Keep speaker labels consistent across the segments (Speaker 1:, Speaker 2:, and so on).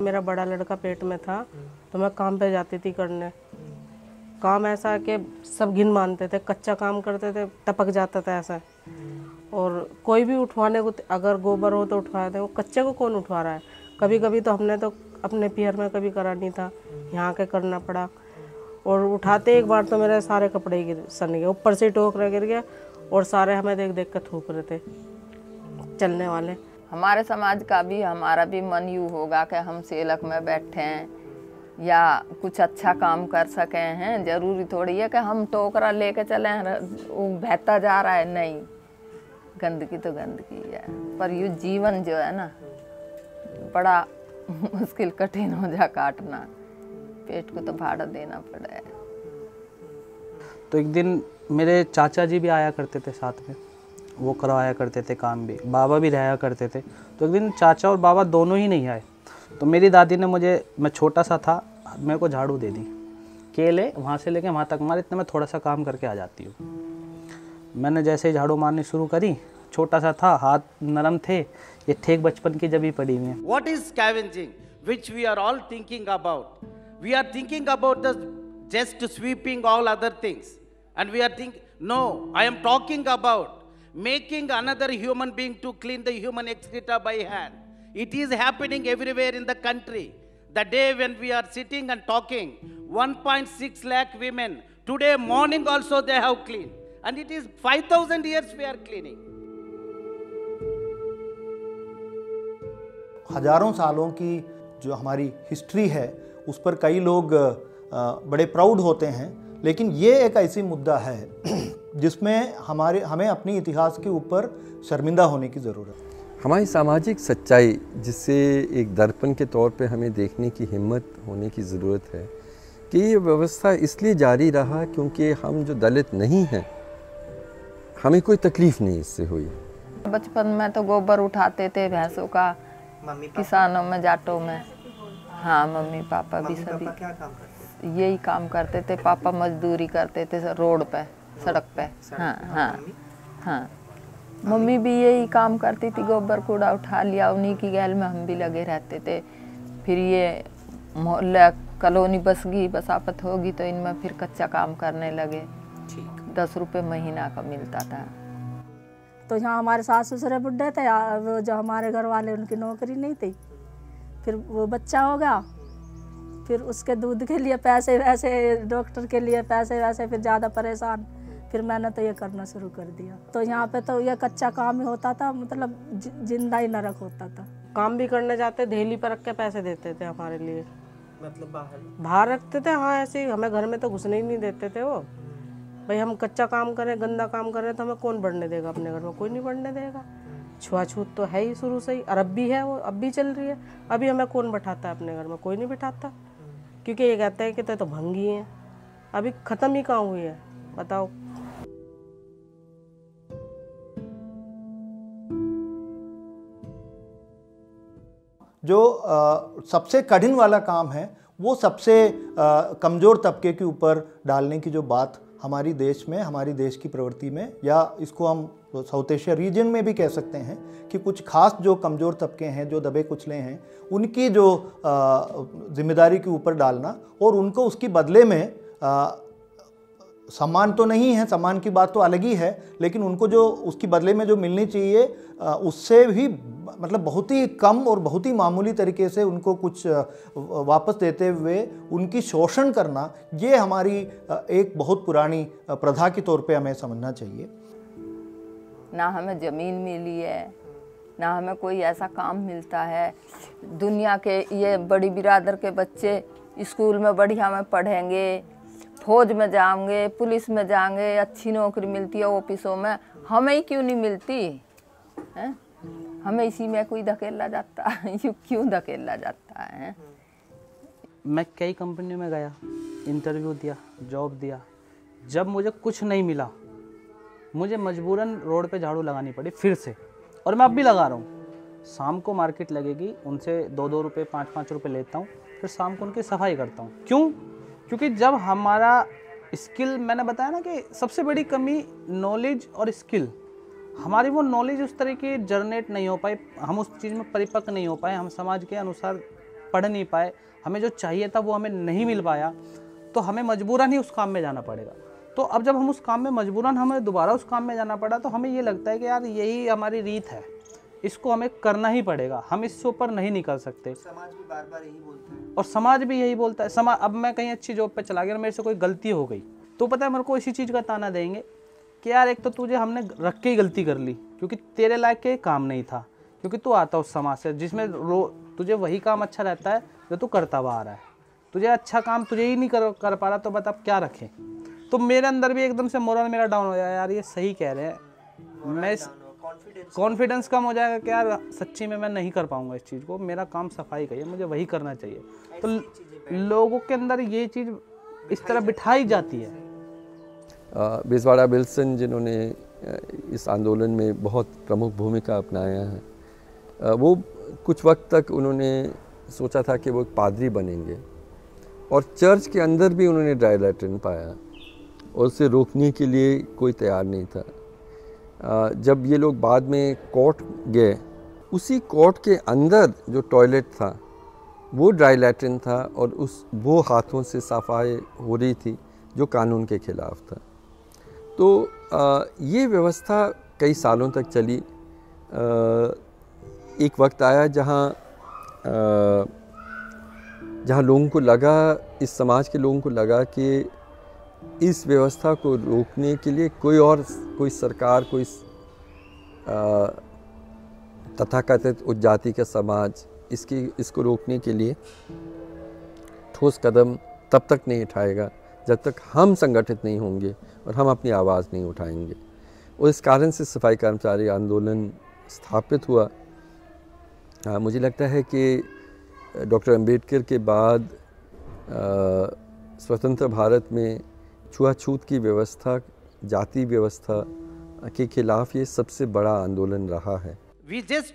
Speaker 1: मेरा बड़ा लड़का पेट में था तो मैं काम पे जाती थी करने। काम ऐसा कि सब गिन मानते थे, कच्चा काम करते थे, टपक जाता था ऐसा। और कोई भी उठवाने को, अगर गोबर हो तो उठवाए थे, वो कच्चे को कौन उठवा रहा है। कभी कभी तो हमने तो अपने पियर में कभी करा नहीं था, यहाँ के करना पड़ा। और उठाते एक बार तो मेरे सारे कपड़े ही सन गए, ऊपर से टोकरा गिर गया और सारे हमें देख देख कर थूक रहे थे चलने वाले।
Speaker 2: हमारे समाज का भी, हमारा भी मन यूँ होगा कि हम सेलक में बैठे हैं या कुछ अच्छा काम कर सके हैं। जरूरी थोड़ी है कि हम टोकरा लेके चले हैं, वो बहता जा रहा है। नहीं, गंदगी तो गंदगी है, पर ये जीवन जो है ना बड़ा मुश्किल कठिन हो जा काटना। पेट को तो भाड़ा देना पड़ा है।
Speaker 3: तो एक दिन मेरे चाचा जी भी आया करते थे साथ में, वो करवाया करते थे काम भी, बाबा भी रहा करते थे। तो एक दिन चाचा और बाबा दोनों ही नहीं आए, तो मेरी दादी ने मुझे, मैं छोटा सा था, मेरे को झाड़ू दे दी, केले वहाँ से लेके वहाँ तक मार, इतने मैं थोड़ा सा काम करके आ जाती हूँ। मैंने जैसे ही झाड़ू मारनी शुरू करी, छोटा सा था, हाथ नरम थे, ये ठेक बचपन की जब ही पड़ी हुई है।
Speaker 4: What is scavenging, which we are all thinking about? We are thinking about the just sweeping all other things, and we are thinking, no, I am talking about making another human being to clean the human excreta by hand. It is happening everywhere in the country. The day when we are sitting and talking, 1.6 lakh women, today morning also they have cleaned. And it is 5,000 years we are cleaning.
Speaker 5: हजारों सालों की जो हमारी history है उस पर कई लोग बड़े प्राउड होते हैं, लेकिन ये एक ऐसी मुद्दा है जिसमें हमें अपने इतिहास के ऊपर शर्मिंदा होने की ज़रूरत है।
Speaker 6: हमारी सामाजिक सच्चाई, जिससे एक दर्पण के तौर पे हमें देखने की हिम्मत होने की ज़रूरत है कि ये व्यवस्था इसलिए जारी रहा क्योंकि हम जो दलित नहीं हैं, हमें कोई तकलीफ़ नहीं इससे हुई।
Speaker 2: बचपन में तो गोबर उठाते थे भैंसों का, किसानों में, जाटों में। हाँ, मम्मी पापा भी सभी यही काम करते थे। पापा मजदूरी करते थे रोड पे, सड़क पे। हाँ हाँ हाँ, मम्मी भी यही काम करती थी, गोबर कूड़ा उठा लिया, उन्हीं की गैल में हम भी लगे रहते थे। फिर ये मोहल्ला कॉलोनी बस गई, बसापत होगी तो इनमें फिर कच्चा काम करने लगे। 10 रुपये महीना का मिलता था।
Speaker 7: तो यहाँ हमारे सास ससुर बुढ़े थे, वो जो हमारे घर वाले, उनकी नौकरी नहीं थी। फिर वो बच्चा हो गया, फिर उसके दूध के लिए पैसे वैसे, डॉक्टर के लिए पैसे वैसे, फिर ज़्यादा परेशान। फिर मैंने तो ये करना शुरू कर दिया। तो यहाँ पे तो ये कच्चा काम ही होता था, मतलब जिंदा ही नरक होता था।
Speaker 1: काम भी करने जाते, धेली पर रख के पैसे देते थे हमारे लिए, मतलब बाहर रखते थे। हाँ, ऐसे ही हमें घर में तो घुसने ही नहीं देते थे वो। भाई हम कच्चा काम करें, गंदा काम करें तो हमें कौन बढ़ने देगा अपने घर में? कोई नहीं बढ़ने देगा। छुआछूत तो है ही शुरू से ही, और अब भी है, वो अब भी चल रही है। अभी हमें कौन बैठाता है अपने घर में? कोई नहीं बैठाता, क्योंकि ये कहते हैं कि तो भंगी हैं। अभी ख़त्म ही कहाँ हुई है, बताओ।
Speaker 5: जो सबसे कठिन वाला काम है वो सबसे कमज़ोर तबके के ऊपर डालने की जो बात हमारी देश में, हमारी देश की प्रवृत्ति में, या इसको हम साउथ एशिया रीजन में भी कह सकते हैं कि कुछ खास जो कमज़ोर तबके हैं, जो दबे कुचले हैं, उनकी जो जिम्मेदारी के ऊपर डालना और उनको उसकी बदले में सम्मान तो नहीं है, सम्मान की बात तो अलग ही है, लेकिन उनको जो उसकी बदले में जो मिलनी चाहिए उससे भी मतलब बहुत ही कम और बहुत ही मामूली तरीके से उनको कुछ वापस देते हुए उनकी शोषण करना, ये हमारी एक बहुत पुरानी प्रथा के तौर पे हमें समझना चाहिए।
Speaker 2: ना हमें ज़मीन मिली है, ना हमें कोई ऐसा काम मिलता है। दुनिया के ये बड़ी बिरादर के बच्चे स्कूल में बढ़िया में पढ़ेंगे, फौज में जाएंगे, पुलिस में जाएंगे, अच्छी नौकरी मिलती है ऑफिसों में, हमें ही क्यों नहीं मिलती है? हमें इसी में कोई धकेला जाता है, यूँ क्यों धकेला जाता है?
Speaker 3: मैं कई कंपनियों में गया, इंटरव्यू दिया, जॉब दिया, जब मुझे कुछ नहीं मिला, मुझे मजबूरन रोड पे झाड़ू लगानी पड़ी फिर से, और मैं अब भी लगा रहा हूँ। शाम को मार्केट लगेगी, उनसे 2-2 रुपये 5-5 रुपये लेता हूँ, फिर शाम को उनकी सफाई करता हूँ। क्यों? क्योंकि जब हमारा स्किल, मैंने बताया ना कि सबसे बड़ी कमी नॉलेज और स्किल, हमारी वो नॉलेज उस तरह की जनरेट नहीं हो पाई, हम उस चीज़ में परिपक्व नहीं हो पाए, हम समाज के अनुसार पढ़ नहीं पाए, हमें जो चाहिए था वो हमें नहीं मिल पाया, तो हमें मजबूरन ही उस काम में जाना पड़ेगा। तो अब जब हम उस काम में मजबूरन हमें दोबारा उस काम में जाना पड़ा, तो हमें ये लगता है कि यार यही हमारी रीत है, इसको हमें करना ही पड़ेगा, हम इससे ऊपर नहीं निकल सकते।
Speaker 8: समाज भी बार बार यही बोलता है
Speaker 3: और समाज भी यही बोलता है। समाज, अब मैं कहीं अच्छी जॉब पे चला गया और मेरे से कोई गलती हो गई, तो पता है मेरे को इसी चीज़ का ताना देंगे कि यार एक तो तुझे हमने रख के ही गलती कर ली, क्योंकि तेरे लायक के काम नहीं था, क्योंकि तू आता उस समाज से जिसमें तुझे वही काम अच्छा रहता है जो तू करता हुआ आ रहा है, तुझे अच्छा काम तुझे ही नहीं कर पा रहा, तो बता अब क्या रखें। तो मेरे अंदर भी एकदम से मोरल मेरा डाउन हो जाएगा, यार ये सही कह रहे हैं, मैं कॉन्फिडेंस कम हो जाएगा कि यार सच्ची में मैं नहीं कर पाऊंगा इस चीज़ को, मेरा काम सफाई का है, मुझे वही करना चाहिए। तो लोगों के अंदर ये चीज़ इस तरह बिठाई जाती है।
Speaker 6: बिजवाड़ा विल्सन जिन्होंने इस आंदोलन में बहुत प्रमुख भूमिका अपनाया है, वो कुछ वक्त तक उन्होंने सोचा था कि वो एक पादरी बनेंगे, और चर्च के अंदर भी उन्होंने ड्राई लैट्रिन पाया और उसे रोकने के लिए कोई तैयार नहीं था। जब ये लोग बाद में कोर्ट गए, उसी कोर्ट के अंदर जो टॉयलेट था वो ड्राई लैट्रिन था, और वो हाथों से सफाई हो रही थी जो कानून के खिलाफ था। तो ये व्यवस्था कई सालों तक चली। एक वक्त आया जहाँ लोगों को लगा, इस समाज के लोगों को लगा कि इस व्यवस्था को रोकने के लिए कोई सरकार, कोई तथाकथित उच्च जाति का समाज इसको रोकने के लिए ठोस कदम तब तक नहीं उठाएगा जब तक हम संगठित नहीं होंगे और हम अपनी आवाज़ नहीं उठाएंगे। और इस कारण से सफाई कर्मचारी आंदोलन स्थापित हुआ। मुझे लगता है कि डॉक्टर अंबेडकर के बाद स्वतंत्र भारत में छुआछूत की व्यवस्था, जाति व्यवस्था के खिलाफ ये सबसे बड़ा आंदोलन रहा है।
Speaker 4: We just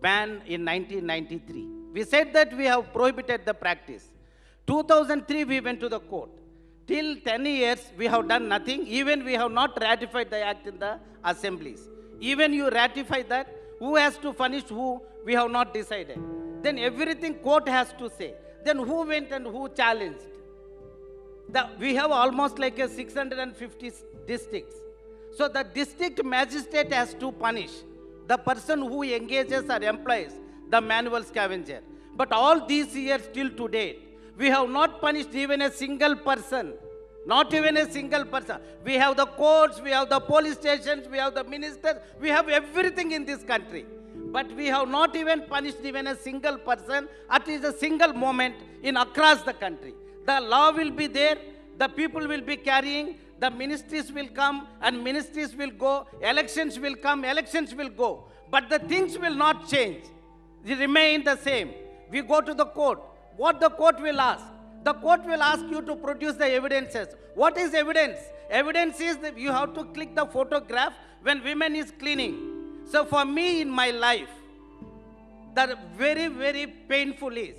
Speaker 4: banned in 1993. We said that we have prohibited the practice. 2003 we went to the court. Till 10 years we have done nothing. Even we have not ratified the act in the assemblies. Even you ratify that, who has to punish who, we have not decided. Then everything court has to say. Then who went and who challenged? We have almost like a 650 districts. So the district magistrate has to punish the person who engages or employs the manual scavenger. But all these years till to date, we have not punished even a single person. Not even a single person. We have the courts, we have the police stations, we have the ministers, we have everything in this country. But we have not even punished even a single person, at least a single moment in across the country. The law will be there, the people will be carrying, the ministries will come and ministries will go, elections will come, elections will go. But the things will not change. They remain the same. We go to the court. What the court will ask? The court will ask you to produce the evidences. What is evidence? Evidence is that you have to click the photograph when women is cleaning. So for me in my life, the very, very painful is,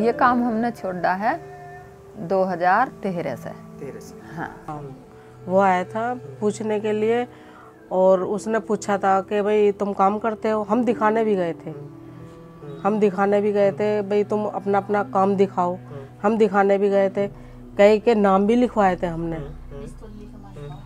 Speaker 2: ये काम हमने छोड़ा है 2013 से। हाँ,
Speaker 1: वो आया था पूछने के लिए और उसने पूछा था कि भाई तुम काम करते हो। हम दिखाने भी गए थे, भाई तुम अपना अपना काम दिखाओ। हम दिखाने भी गए थे, कई के नाम भी लिखवाए थे हमने।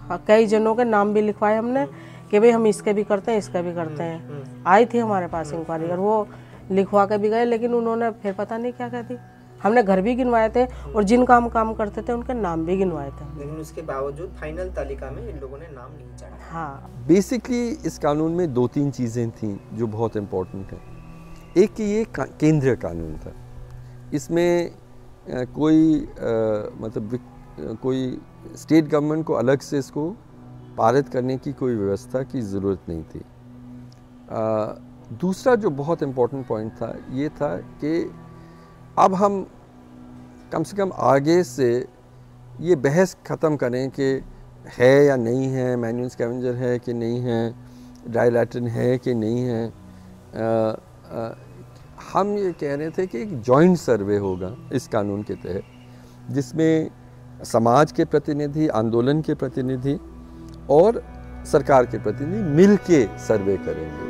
Speaker 1: हाँ, कई जनों के नाम भी लिखवाए हमने कि भाई हम इसके भी करते हैं, इसका भी करते हैं। आई थी हमारे पास इंक्वायरी और वो लिखवा के भी गए, लेकिन उन्होंने फिर पता नहीं क्या कहती। हमने घर भी गिनवाए थे और जिन काम करते थे उनके नाम भी गिनवाए थे,
Speaker 8: लेकिन उसके बावजूद फाइनल तालिका में इन लोगों ने नाम नहीं चढ़ा।
Speaker 1: हाँ,
Speaker 6: बेसिकली इस कानून में 2-3 चीज़ें थीं जो बहुत इम्पोर्टेंट हैं। एक कि ये केंद्रीय कानून था, इसमें कोई स्टेट गवर्नमेंट को अलग से इसको पारित करने की कोई व्यवस्था की ज़रूरत नहीं थी। दूसरा जो बहुत इम्पोर्टेंट पॉइंट था ये था कि अब हम कम से कम आगे से ये बहस ख़त्म करें कि है या नहीं है, मैनुअल स्कैवेंजर है कि नहीं है, ड्राई लैट्रिन है कि नहीं है। हम ये कह रहे थे कि एक जॉइंट सर्वे होगा इस कानून के तहत, जिसमें समाज के प्रतिनिधि, आंदोलन के प्रतिनिधि और सरकार के प्रतिनिधि मिल के सर्वे करेंगे।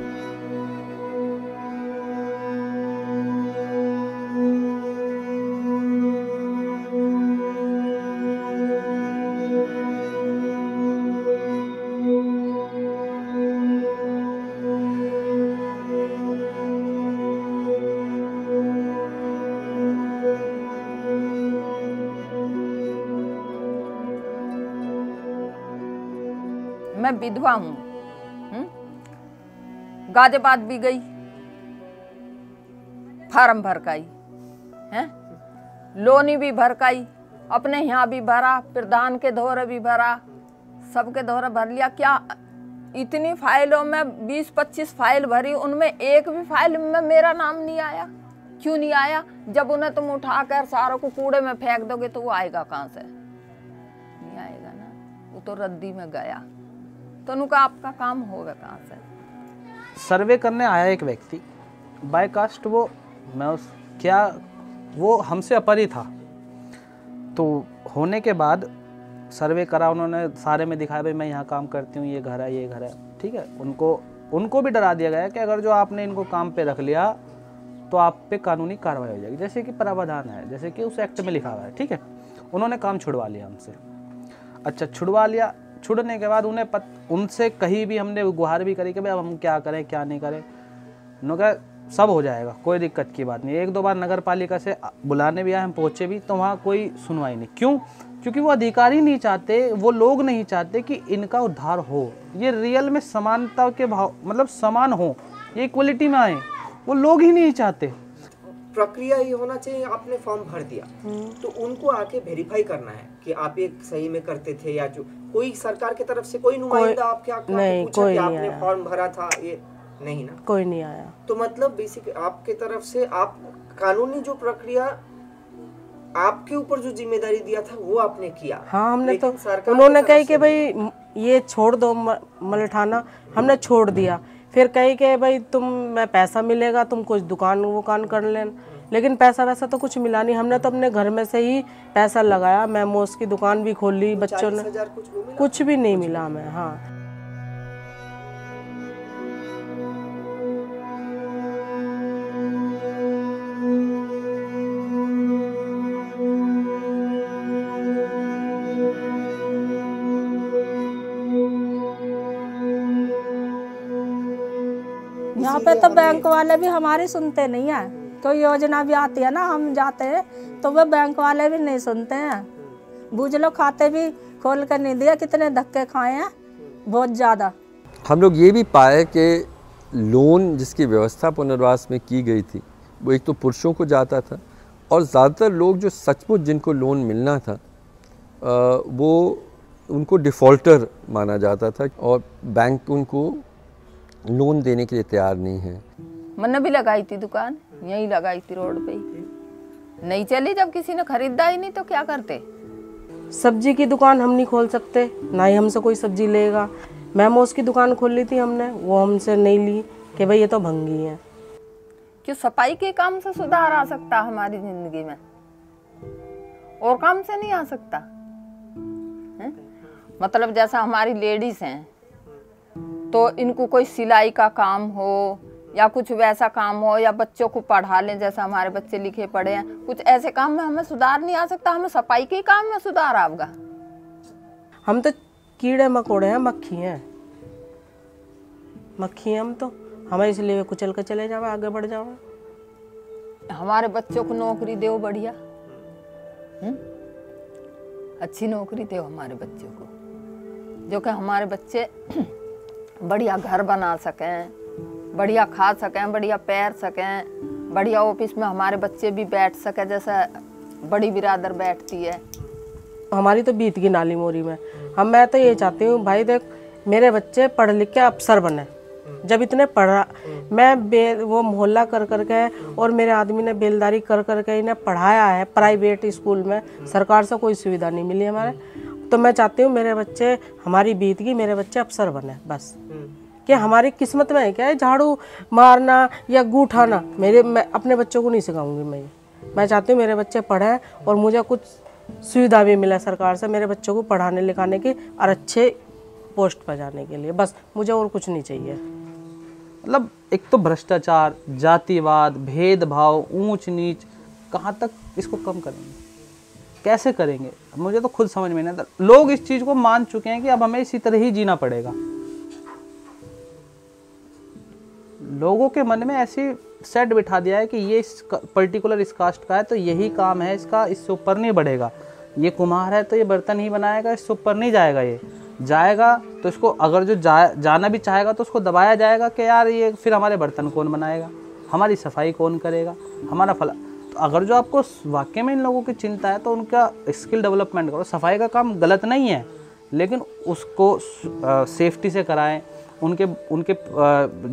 Speaker 2: मैं विधवा हूँ, गाजियाबाद भी गई, फार्म भरकाई है, लोनी भी भरकाई, अपने यहाँ भी भरा, प्रधान के धोरे भी भरा, सबके धोरे भर लिया। क्या इतनी फाइलों में 20-25 फाइल भरी, उनमें एक भी फाइल में मेरा नाम नहीं आया? क्यों नहीं आया? जब उन्हें तुम उठाकर सारों को कूड़े में फेंक दोगे तो वो आएगा कहाँ से? नहीं आएगा ना, वो तो रद्दी में गया। तो उनका आपका काम होगा कहाँ से?
Speaker 3: सर्वे करने आया एक व्यक्ति बाय कास्ट, वो हमसे अपर ही था। तो होने के बाद सर्वे करा उन्होंने, सारे में दिखाया भाई मैं यहाँ काम करती हूँ, ये घर है, ये घर है, ठीक है। उनको भी डरा दिया गया कि अगर जो आपने इनको काम पे रख लिया तो आप पे कानूनी कार्रवाई हो जाएगी, जैसे कि प्रावधान है, जैसे कि उस एक्ट में लिखा हुआ है, ठीक है। उन्होंने काम छुड़वा लिया हमसे। अच्छा, छुड़वा लिया। छुड़ने के बाद उनसे कहीं भी हमने गुहार भी करी कि भाई अब हम क्या करें क्या नहीं करें। उन्होंने कहा सब हो जाएगा, कोई दिक्कत की बात नहीं। 1-2 बार नगर पालिका से बुलाने भी आए, हम पहुँचे भी, तो वहाँ कोई सुनवाई नहीं। क्यों? क्योंकि वो अधिकारी नहीं चाहते, वो लोग नहीं चाहते कि इनका उद्धार हो, ये रियल में समानता के भाव, मतलब समान हो, ये इक्वलिटी में आए, वो लोग ही नहीं चाहते।
Speaker 8: प्रक्रिया ये होना चाहिए, आपने फॉर्म भर दिया तो उनको आके वेरीफाई करना है कि आप ये सही में करते थे, या जो कोई सरकार की तरफ से कोई नुमाइंदा आपके
Speaker 1: नहीं, कोई नहीं
Speaker 8: आपने फॉर्म भरा था, ये नहीं ना,
Speaker 1: कोई नहीं आया।
Speaker 8: तो मतलब बेसिक आपके तरफ से आप कानूनी जो प्रक्रिया आपके ऊपर जो जिम्मेदारी दिया था वो आपने किया।
Speaker 1: हाँ, हमने तो, उन्होंने कही कि भाई ये छोड़ दो मलठाना, हमने छोड़ दिया। फिर कही कि भाई मैं पैसा मिलेगा, तुम कुछ दुकान कर लेना, लेकिन पैसा वैसा तो कुछ मिला नहीं। हमने तो अपने घर में से ही पैसा लगाया, मोमोज की दुकान भी खोल ली, बच्चों ने कुछ भी नहीं मिला हमें। हाँ,
Speaker 7: यहाँ पे तो बैंक वाले भी हमारी सुनते नहीं है। कोई योजना भी आती है ना, हम जाते हैं तो वो बैंक वाले भी नहीं सुनते हैं। बूझ लो, खाते भी खोल कर नहीं दिया, कितने धक्के खाए हैं, बहुत ज़्यादा।
Speaker 6: हम लोग ये भी पाए कि लोन जिसकी व्यवस्था पुनर्वास में की गई थी वो एक तो पुरुषों को जाता था, और ज़्यादातर लोग जो सचमुच जिनको लोन मिलना था वो उनको डिफ़ॉल्टर माना जाता था, और बैंक उनको लोन देने के लिए तैयार नहीं है।
Speaker 2: मैंने भी लगाई थी दुकान, यहीं लगाई थी रोड पे ही, नहीं चली। जब किसी ने खरीदा ही नहीं तो क्या करते?
Speaker 1: सब्जी की दुकान हम नहीं खोल सकते, ना ही हमसे कोई सब्जी लेगा। मोमोज की दुकान खोल ली थी हमने, वो हमसे नहीं ली कि भाई ये तो भंगी है।
Speaker 2: क्यों सफाई के काम से सुधार आ सकता हमारी जिंदगी में, और काम से नहीं आ सकता है? मतलब जैसा हमारी लेडीज हैं तो इनको कोई सिलाई का काम हो या कुछ वैसा काम हो, या बच्चों को पढ़ा लें, जैसा हमारे बच्चे लिखे पढ़े हैं, कुछ ऐसे काम में हमें सुधार नहीं आ सकता? हमें सफाई के काम में सुधार आएगा?
Speaker 1: हम तो कीड़े मकोड़े हैं, मक्खी हैं हम तो, हमें इसलिए कुचल कर चले जाओ, आगे बढ़ जाओ।
Speaker 2: हमारे बच्चों को नौकरी दो बढ़िया, अच्छी नौकरी दो हमारे बच्चों को, जो कि हमारे बच्चे बढ़िया घर बना सकें, बढ़िया खा सकें, बढ़िया पैर सकें, बढ़िया ऑफिस में हमारे बच्चे भी बैठ सकें जैसा बड़ी बिरादर बैठती है।
Speaker 1: हमारी तो बीत गई नाली मोरी में। मैं तो ये चाहती हूँ भाई, देख मेरे बच्चे पढ़ लिख के अफसर बने, जब इतने पढ़ा मैं वो मोहल्ला कर करके और मेरे आदमी ने बेलदारी कर करके इन्हें पढ़ाया है प्राइवेट स्कूल में, सरकार से कोई सुविधा नहीं मिली हमारे। तो मैं चाहती हूँ मेरे बच्चे, हमारी बीतगी मेरे बच्चे अफसर बने बस। कि हमारी किस्मत में है क्या है झाड़ू मारना या गूठाना, मैं अपने बच्चों को नहीं सिखाऊंगी। मैं चाहती हूँ मेरे बच्चे पढ़ें और मुझे कुछ सुविधा भी मिले सरकार से मेरे बच्चों को पढ़ाने लिखाने की और अच्छे पोस्ट पर जाने के लिए, बस मुझे और कुछ नहीं चाहिए।
Speaker 3: मतलब एक तो भ्रष्टाचार, जातिवाद, भेदभाव, ऊंच नीच, कहाँ तक इसको कम करेंगे, कैसे करेंगे, मुझे तो खुद समझ में नहीं आता। लोग इस चीज़ को मान चुके हैं कि अब हमें इसी तरह ही जीना पड़ेगा। लोगों के मन में ऐसी सेट बिठा दिया है कि ये इस पर्टिकुलर इस कास्ट का है तो यही काम है इसका, इससे ऊपर नहीं बढ़ेगा। ये कुम्हार है तो ये बर्तन ही बनाएगा, इससे ऊपर नहीं जाएगा। ये जाएगा तो इसको अगर जो जाना भी चाहेगा तो उसको दबाया जाएगा कि यार ये फिर हमारे बर्तन कौन बनाएगा, हमारी सफाई कौन करेगा, हमारा फला। तो अगर जो आपको वाकई में इन लोगों की चिंता है तो उनका स्किल डेवलपमेंट करो। सफाई का काम गलत नहीं है, लेकिन उसको सेफ्टी से कराएं। उनके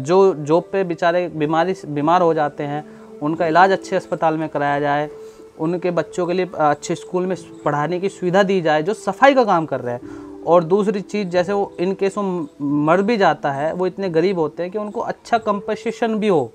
Speaker 3: जो जॉब पे बेचारे बीमार हो जाते हैं उनका इलाज अच्छे अस्पताल में कराया जाए। उनके बच्चों के लिए अच्छे स्कूल में पढ़ाने की सुविधा दी जाए जो सफाई का काम कर रहे हैं। और दूसरी चीज़, जैसे वो इन केसों मर भी जाता है, वो इतने गरीब होते हैं कि उनको अच्छा कंपनसेशन भी हो,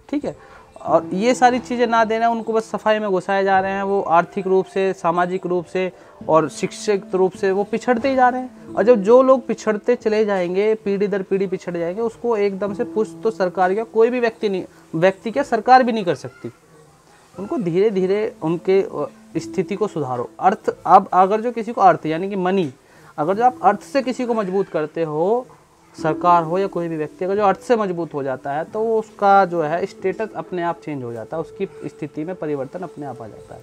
Speaker 3: ठीक है। और ये सारी चीज़ें ना देना, उनको बस सफाई में घुसाए जा रहे हैं। वो आर्थिक रूप से, सामाजिक रूप से और शिक्षित रूप से वो पिछड़ते ही जा रहे हैं। और जब जो लोग पिछड़ते चले जाएंगे, पीढ़ी दर पीढ़ी पिछड़ जाएंगे, उसको एकदम से पुश तो सरकार का कोई भी व्यक्ति क्या सरकार भी नहीं कर सकती। उनको धीरे धीरे उनके स्थिति को सुधारो। अर्थ, अब अगर जो किसी को अर्थ यानी कि मनी, अगर जो आप अर्थ से किसी को मजबूत करते हो, सरकार हो या कोई भी व्यक्ति, अगर जो अर्थ से मजबूत हो जाता है तो उसका जो है स्टेटस अपने आप चेंज हो जाता है, उसकी स्थिति में परिवर्तन अपने आप आ जाता है।